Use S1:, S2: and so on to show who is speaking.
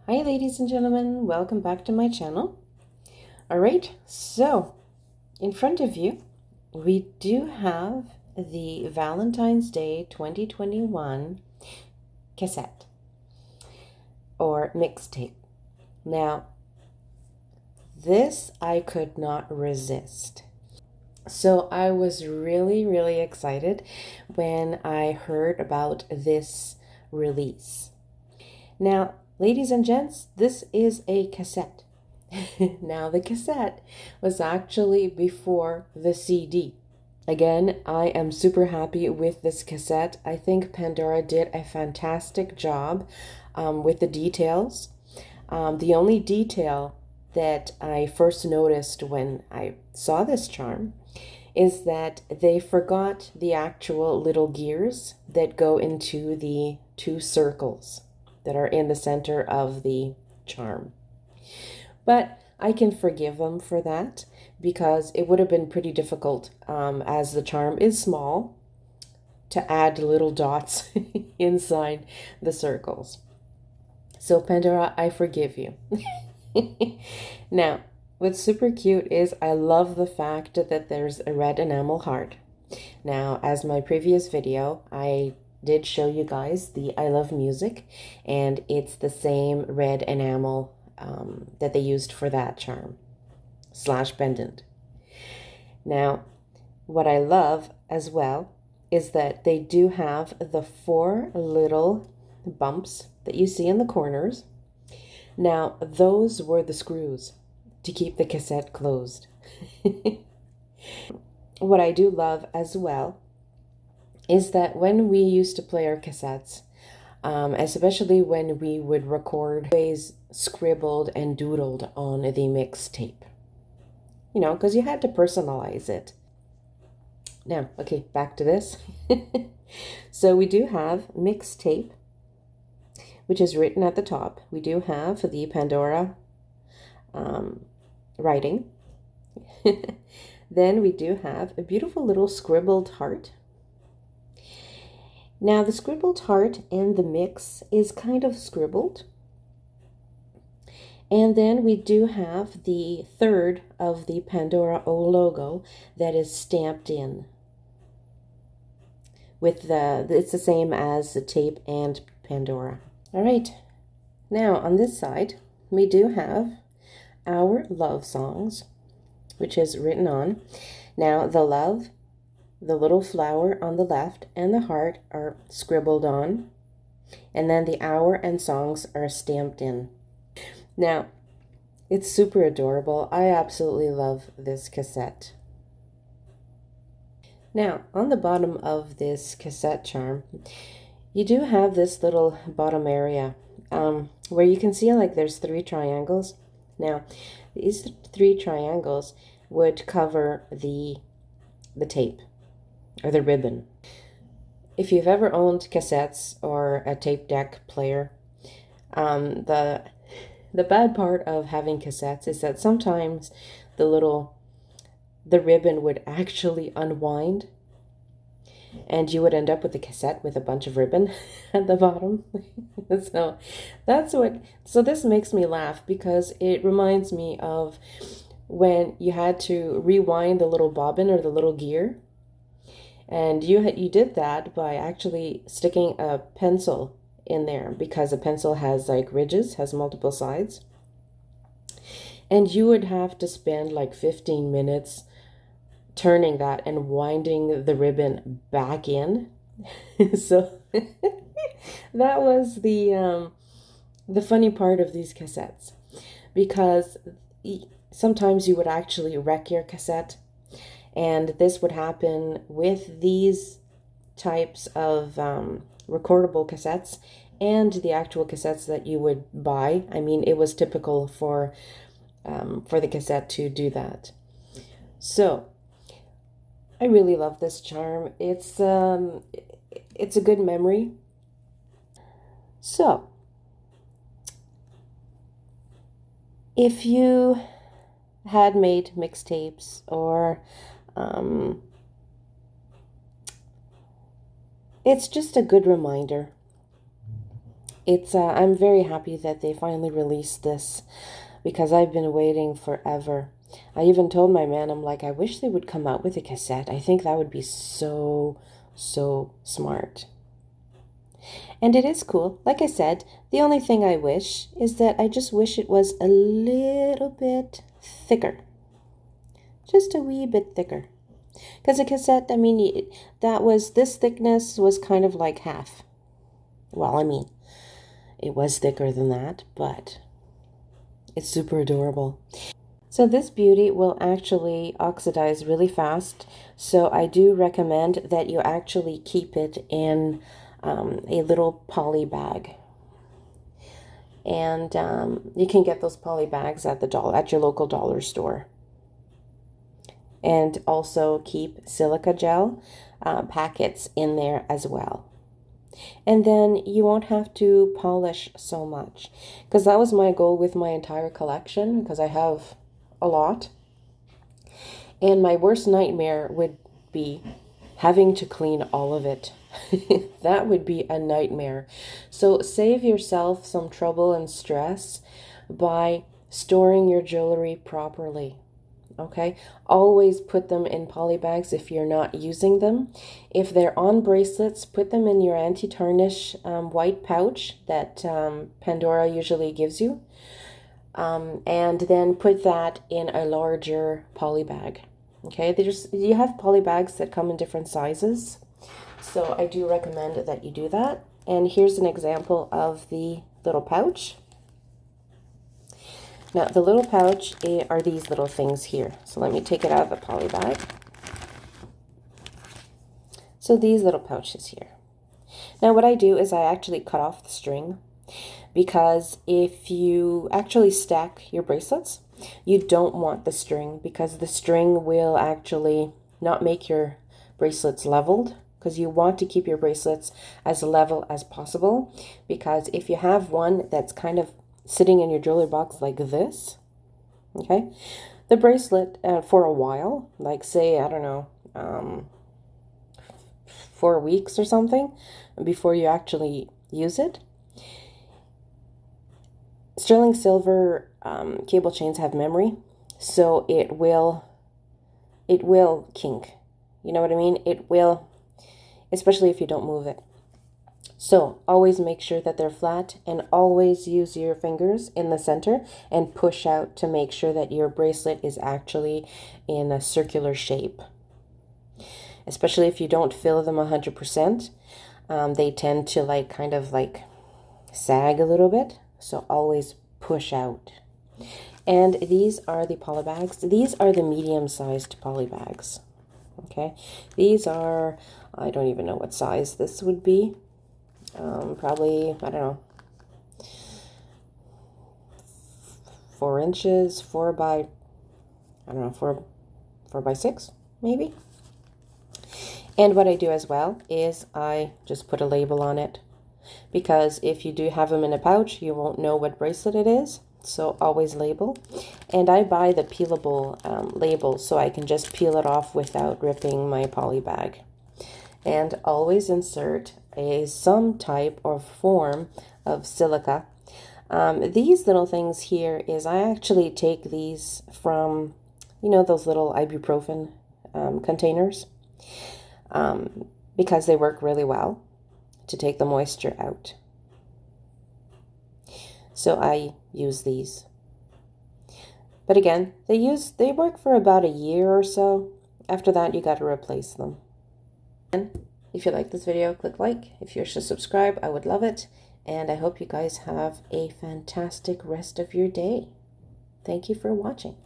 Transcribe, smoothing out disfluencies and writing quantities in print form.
S1: Hi ladies and gentlemen, welcome back to my channel. Alright, so in front of you we do have the Valentine's Day 2021 cassette or mixtape. Now this I could not resist. So I was really excited when I heard about this release. Now ladies and gents, this is a cassette. Now, the cassette was actually before the CD. Again, I am super happy with this cassette. I think Pandora did a fantastic job with the details. The only detail that I first noticed when I saw this charm is that they forgot the actual little gears that go into the two circles that are in the center of the charm. But I can forgive them for that because it would have been pretty difficult as the charm is small to add little dots inside the circles. So Pandora, I forgive you. Now, what's super cute is I love the fact that there's a red enamel heart. Now, as my previous video, I did show you guys the I Love Music, and it's the same red enamel that they used for that charm / pendant. Now, what I love as well is that they do have the 4 little bumps that you see in the corners. Now, those were the screws to keep the cassette closed. What I do love as well is that when we used to play our cassettes, especially when we would record, always scribbled and doodled on the mixtape. You know, because you had to personalize it. Now, okay, back to this. So we do have mixtape, which is written at the top. We do have the Pandora writing. Then we do have a beautiful little scribbled heart. Now the scribbled heart and the mix is kind of scribbled. And then we do have the third of the Pandora O logo that is stamped in. With it's the same as the tape and Pandora. All right, now on this side, we do have our love songs, which is written on. Now the love, the little flower on the left, and the heart are scribbled on. And then the hour and songs are stamped in. Now, it's super adorable. I absolutely love this cassette. Now, on the bottom of this cassette charm, you do have this little bottom area where you can see like there's 3 triangles. Now, these 3 triangles would cover the tape or the ribbon. If you've ever owned cassettes or a tape deck player, the bad part of having cassettes is that sometimes the ribbon would actually unwind, and you would end up with the cassette with a bunch of ribbon at the bottom. So this makes me laugh because it reminds me of when you had to rewind the little bobbin or the little gear. And you did that by actually sticking a pencil in there, because a pencil has like ridges, has multiple sides. And you would have to spend like 15 minutes turning that and winding the ribbon back in. So that was the funny part of these cassettes, because sometimes you would actually wreck your cassette. And this would happen with these types of recordable cassettes and the actual cassettes that you would buy. I mean, it was typical for the cassette to do that. So I really love this charm. It's a good memory. So if you had made mixtapes or it's just a good reminder I'm very happy that they finally released this because I've been waiting forever. I even told my man, I'm like, I wish they would come out with a cassette. I think that would be so, so smart. And it is cool. Like I said, the only thing I wish is that I just wish it was a little bit thicker. Just a wee bit thicker. Because a cassette, I mean, this thickness was kind of like half. Well, I mean, it was thicker than that, but it's super adorable. So this beauty will actually oxidize really fast. So I do recommend that you actually keep it in a little poly bag. And you can get those poly bags at your local dollar store. And also keep silica gel packets in there as well. And then you won't have to polish so much, because that was my goal with my entire collection, because I have a lot. And my worst nightmare would be having to clean all of it. That would be a nightmare. So save yourself some trouble and stress by storing your jewelry properly. Okay, always put them in poly bags if you're not using them. If they're on bracelets, put them in your anti-tarnish white pouch that Pandora usually gives you. And then put that in a larger poly bag. Okay, you have poly bags that come in different sizes. So I do recommend that you do that. And here's an example of the little pouch. Now, the little pouch are these little things here. So let me take it out of the poly bag. So these little pouches here. Now, what I do is I actually cut off the string, because if you actually stack your bracelets, you don't want the string, because the string will actually not make your bracelets leveled, because you want to keep your bracelets as level as possible. Because if you have one that's kind of sitting in your jewelry box like this, okay, the bracelet for a while, like say, I don't know, 4 weeks or something before you actually use it. Sterling silver cable chains have memory, so it will kink. You know what I mean? It will, especially if you don't move it. So always make sure that they're flat, and always use your fingers in the center and push out to make sure that your bracelet is actually in a circular shape. Especially if you don't fill them 100%, they tend to kind of sag a little bit. So always push out. And these are the poly bags. These are the medium-sized poly bags. Okay, these are, I don't even know what size this would be. Probably, I don't know, 4 inches, 4 by 6, maybe. And what I do as well is I just put a label on it, because if you do have them in a pouch, you won't know what bracelet it is. So always label. And I buy the peelable labels, so I can just peel it off without ripping my poly bag. And always insert some type or form of silica. These little things here is I actually take these from, those little ibuprofen containers, because they work really well to take the moisture out. So I use these. But again, they work for about a year or so. After that, you got to replace them. And if you like this video, click like. If you're to subscribe, I would love it. And I hope you guys have a fantastic rest of your day. Thank you for watching.